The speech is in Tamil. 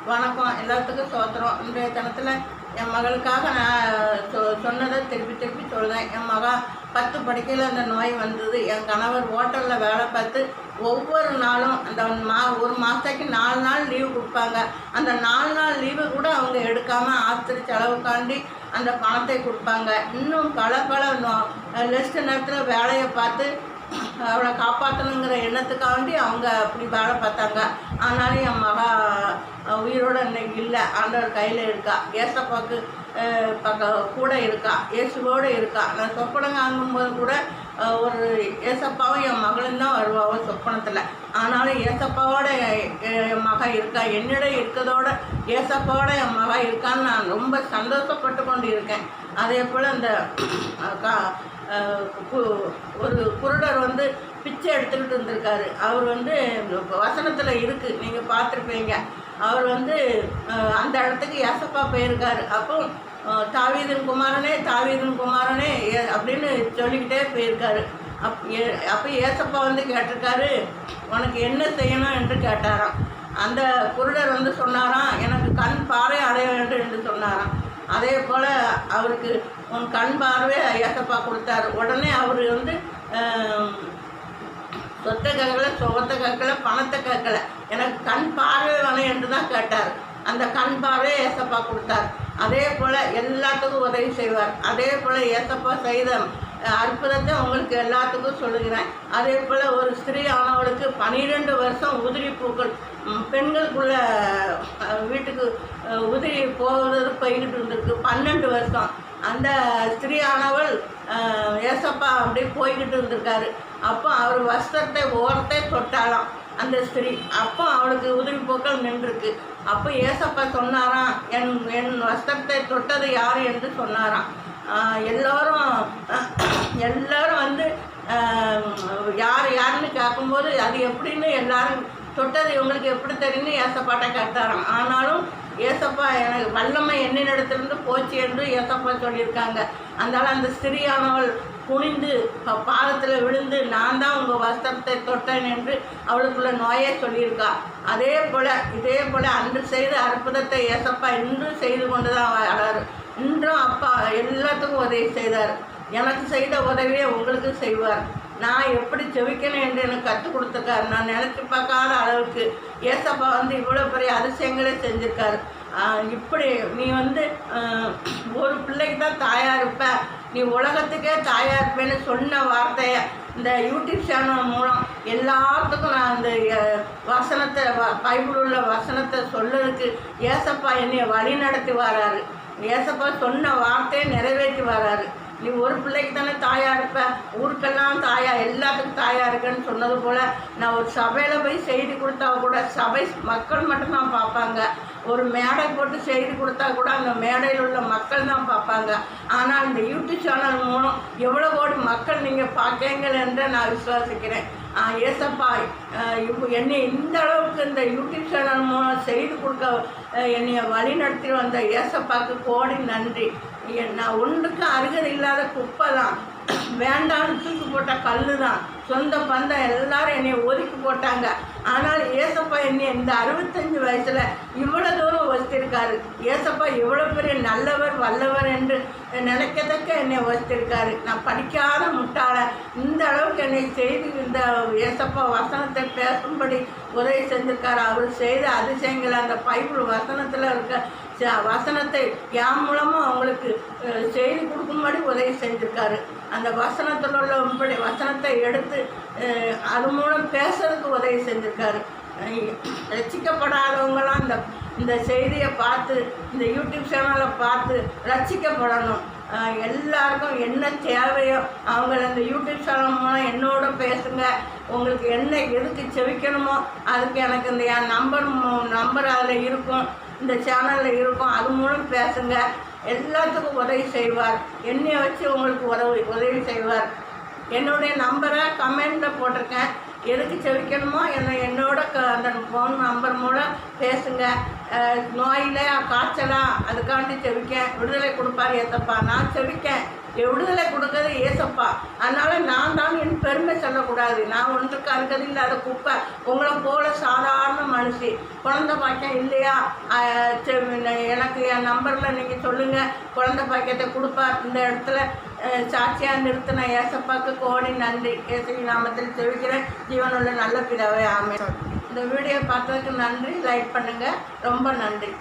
வணக்கம். எல்லாத்துக்கும் சோத்திரம். இன்றைய தினத்தில் என் மகளுக்காக நான் சொன்னதை திருப்பி திருப்பி சொல்கிறேன். என் மகன் 10 படிக்கையில் அந்த நோய் வந்தது. என் கணவர் ஹோட்டலில் வேலை பார்த்து ஒவ்வொரு நாளும் அந்த ஒரு மாதத்துக்கு 4 நாள் லீவு கொடுப்பாங்க. அந்த 4 நாள் லீவு கூட அவங்க எடுக்காமல் ஆஸ்பத்திரி செலவுக்காண்டி அந்த பணத்தை கொடுப்பாங்க. இன்னும் பல லெஸ்ட் நேரத்தில் வேலையை பார்த்து அவளை காப்பாற்றணுங்கிற எண்ணத்துக்காண்டி அவங்க அப்படி வேலை பார்த்தாங்க. ஆனாலும் என் மகா உயிரோடு இன்னைக்கு இல்லை. ஆண்டவர் கையில் இருக்கா. ஏசப்பாவுக்கு கூட இருக்கா. இயேசுவோடு இருக்கா. நான் சொப்பனம் வாங்கும்போது கூட ஒரு ஏசப்பாவும் என் மகளும் தான் வருவாவோ சொப்பனத்தில். ஆனாலும் ஏசப்பாவோட என் மகன் இருக்கா. என்னிட இருக்கிறதோட ஏசப்பாவோட என் மகன் இருக்கான்னு நான் ரொம்ப சந்தோஷப்பட்டு கொண்டு இருக்கேன். அதே போல் அந்த ஒரு குருடர் வந்து பிச்சை எடுத்துக்கிட்டு இருந்திருக்காரு. அவர் வந்து வசனத்தில் இருக்குது, நீங்கள் பார்த்துருப்பீங்க. அவர் வந்து அந்த இடத்துக்கு ஏசப்பா போயிருக்காரு. அப்போ தாவீதின் குமாரனே அப்படின்னு சொல்லிக்கிட்டே போயிருக்காரு. அப்போ ஏசப்பா வந்து கேட்டிருக்காரு, உனக்கு என்ன செய்யணும் என்று கேட்டாராம். அந்த குருடர் வந்து சொன்னாராம், எனக்கு கண் பார்வை அடைய வேண்டும் என்று சொன்னாராம். அதே போல் அவருக்கு உன் கண் பார்வை ஏசப்பா கொடுத்தாரு. உடனே அவர் வந்து சொத்தை கேட்கல, சுகத்தை கேட்கல, பணத்தை கேட்கல, எனக்கு கண் பார்வை வேணும் என்று தான் கேட்டார். அந்த கண் பார்வையை ஏசப்பா கொடுத்தார். அதே போல் எல்லாத்துக்கும் உதவி செய்வார். அதே போல் ஏசப்பா செய்த அற்புதத்தை உங்களுக்கு எல்லாத்துக்கும் சொல்லுகிறேன். அதே போல் ஒரு ஸ்திரீ ஆனவளுக்கு 12 வருஷம் உதிரி பூக்கள் பெண்களுக்குள்ள வீட்டுக்கு உதிரி போய்கிட்டு இருந்திருக்கு. 12 வருஷம் அந்த ஸ்திரீ ஆனவள் ஏசப்பா அப்படியே போய்கிட்டு இருந்திருக்காரு. அப்போ அவர் வஸ்திரத்தை ஓரத்தை தொட்டாலாம் அந்த ஸ்திரீ. அப்போ அவளுக்கு உதிரி பூக்கள் நின்றுருக்கு. அப்போ ஏசப்பா சொன்னாராம், என் வஸ்திரத்தை தொட்டது யார் என்று சொன்னாராம். எல்லோரும் வந்து யாருன்னு கேட்கும்போது அது எப்படின்னு எல்லாரும் தொட்டது இவங்களுக்கு எப்படி தெரியும்னு ஏசப்பாட்ட கேட்டாராம். ஆனாலும் ஏசப்பா எனக்கு வல்லமை என்னிடத்திலிருந்து போச்சு என்று ஏசப்பா சொல்லியிருக்காங்க. அதனால் அந்த ஸ்திரீயானவள் குனிந்து பாதத்தில் விழுந்து நான் தான் உங்கள் வஸ்திரத்தை தொட்டேன் என்று அவளுக்குள்ள நோயை சொல்லியிருக்கா. இதே போல் அன்று செய்த அற்புதத்தை ஏசப்பா இன்றும் செய்து கொண்டு தான் வராரு. இன்றும் அப்பா எல்லாத்துக்கும் உதவி செய்தார். எனக்கு செய்த உதவியை உங்களுக்கு செய்வார். நான் எப்படி செவிக்கணும் என்று எனக்கு கற்றுக் கொடுத்துருக்காரு. நான் நினச்சி பார்க்காத அளவுக்கு ஏசப்பா வந்து இவ்வளோ பெரிய அதிசயங்களே செஞ்சுருக்காரு. இப்படி நீ வந்து ஒரு பிள்ளைக்கு தான் தாயாக இருப்ப, நீ உலகத்துக்கே தாயாக இருப்பேன்னு சொன்ன வார்த்தையை இந்த யூடியூப் சேனல் மூலம் எல்லாத்துக்கும் நான் இந்த வசனத்தை பைபிள் உள்ள வசனத்தை சொல்றதுக்கு ஏசப்பா என்னை வழி நடத்தி வராரு. ஏசப்பா சொன்ன வார்த்தையை நிறைவேற்றி வராரு. நீ ஒரு பிள்ளைக்கு தானே தாயாக இருப்ப, ஊருக்கெல்லாம் தாயா, எல்லாத்துக்கும் தாயாக இருக்கேன்னு சொன்னது போல் நான் ஒரு சபையில் போய் செய்தி கொடுத்தா கூட சபை மக்கள் மட்டும்தான் பார்ப்பாங்க. ஒரு மேடை போட்டு செய்தி கொடுத்தா கூட அந்த மேடையில் உள்ள மக்கள் தான் பார்ப்பாங்க. ஆனால் இந்த யூடியூப் சேனல் மூலம் எவ்வளோ கோடி மக்கள் நீங்கள் பார்க்கீங்கள் என்று நான் விசுவாசிக்கிறேன். ஏசப்பா என்னை இந்த அளவுக்கு இந்த யூடியூப் சேனல் மூலம் செய்து கொடுக்க என்னை வழி நடத்தி வந்த ஏசப்பாவுக்கு கோடி நன்றி. நான் ஒன்றுக்கு அருகதை இல்லாத குப்பை தான், வேண்டான்னு தூக்கி போட்ட கல் தான், சொந்த பந்தம் எல்லாரும் என்னை ஒதுக்கி போட்டாங்க. ஆனால் ஏசப்பா என்னை இந்த 65 வயசில் இவ்வளோ தூரம் வச்சிருக்காரு. ஏசப்பா இவ்வளோ பெரிய நல்லவர் வல்லவர் என்று நினைக்கத்தக்க என்னை வச்சிருக்காரு. நான் படிக்காத முட்டாளை இந்த அளவுக்கு என்னை செய்து இந்த ஏசப்பா வசனத்தை பேசும்படி உதவி செஞ்சிருக்காரு. அவர் செய்த அதிசயங்கள் அந்த பைபிள் வசனத்தில் இருக்க வசனத்தை என் மூலமாக அவங்களுக்கு செய்தி கொடுக்கும்படி உதவி செஞ்சுருக்காரு. அந்த வசனத்தில் உள்ள வசனத்தை எடுத்து அது மூலம் பேசுறதுக்கு உதவி செஞ்சுருக்காரு. ரட்சிக்கப்படாதவங்களாம் இந்த செய்தியை பார்த்து இந்த யூடியூப் சேனலை பார்த்து ரட்சிக்கப்படணும். எல்லாருக்கும் என்ன தேவையோ அவங்கள இந்த யூடியூப் சேனல் மூலம் என்னோட பேசுங்க. உங்களுக்கு என்ன எதுக்கு செவிக்கணுமோ அதுக்கு எனக்கு இந்த என் நம்பர் அதில் இருக்கும், இந்த சேனலில் இருக்கும், அது மூலம் பேசுங்க. எல்லாத்துக்கும் உதவி செய்வார். என்னை வச்சு உங்களுக்கு உதவி செய்வார். என்னுடைய நம்பரை கமெண்டில் போட்டிருக்கேன். எதுக்கு செவிக்கணுமோ என்னோட அந்த ஃபோன் நம்பர் மூலம் பேசுங்க. நோயில் காய்ச்சலா அதுக்காண்டி செவிக்கேன், விடுதலை கொடுப்பார் ஏசப்பா. நான் செவிக்கேன், விடுதலை கொடுக்கறது ஏசப்பா. அதனால் நான் தான் என் பெருமை சொல்லக்கூடாது. நான் ஒன்றுக்கு அறுக்கிறது இல்லாத குப்பை, உங்களை போல சாதாரண மனுஷி. குழந்தை பாக்கியம் இல்லையா, எனக்கு என் நம்பரில் நீங்கள் சொல்லுங்கள், குழந்தை பாக்கியத்தை கொடுப்பார். இந்த இடத்துல சாட்சியாக நிறுத்தின ஏசப்பாவுக்கு கோடி நன்றி. இயேசுவின் நாமத்தில் செவிக்கிறேன் ஜீவனுள்ள நல்ல பிதாவே, ஆமென். இந்த வீடியோ பார்த்ததுக்கு நன்றி. லைக் பண்ணுங்கள். ரொம்ப நன்றி.